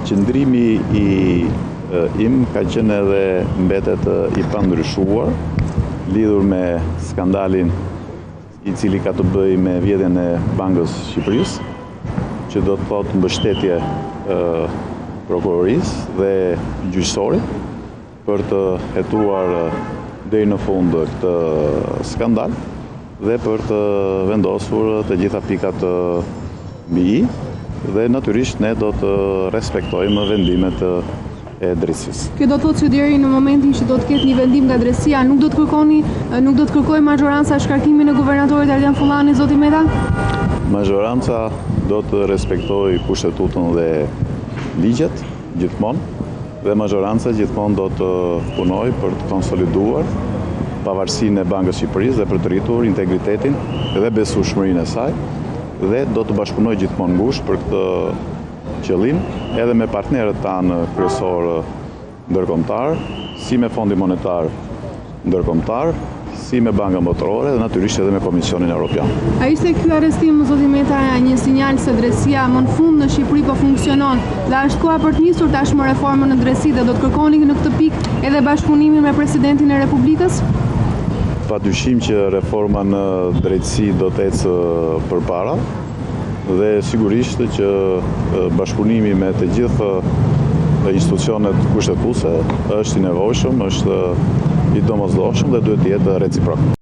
Qëndrimi im ka qenë edhe mbetet i pandryshuar, lidhur me skandalin i cili ka të bëjë me vjedhjen e Bankës Shqipërisë, që do të thotë mbështetje prokurorisë dhe gjyqësorit për të hetuar deri në fund këtë skandal dhe për të vendosur të gjitha pikat mbi i, dhe natyrisht ne do të respektojmë vendimet e drejtësisë. Kjo do të thotë që deri në momentin që do të ketë një vendim nga drejtësia, nuk do të kërkojë majoranca shkarkimin e guvernatorit Ardian Fullani, zoti Meta? Majoranca do të respektojë kushtetutën dhe ligjet gjithmonë, dhe majoranca gjithmonë do të punojë për të konsoliduar pavarësinë e Bankës Shqipërisë dhe për të rritur integritetin dhe besueshmërinë e saj, dhe do të bashkëpunoj gjithmonë ngushtë për këtë qëllim, edhe me partnerët tanë kryesor ndërkombëtar, si me Fondi Monetar Ndërkombëtar, si me Bankën Botërore dhe natyrisht edhe me Komisionin Evropian. A ishte ky arrestim, zoti Meta, një sinjal se drejtësia më në fund në Shqipëri po funksionon, dhe është koha për të nisur tashmë reformën në drejtësi, dhe do të kërkoni në këtë pikë edhe bashkëpunimin me Presidentin e Republikës? Padyshim që reforma në drejtësi do të ecë përpara, dhe sigurisht që bashkëpunimi me të gjithë institucionet kushtetuese është i nevojshëm, është i domosdoshëm dhe duhet të jetë reciprok.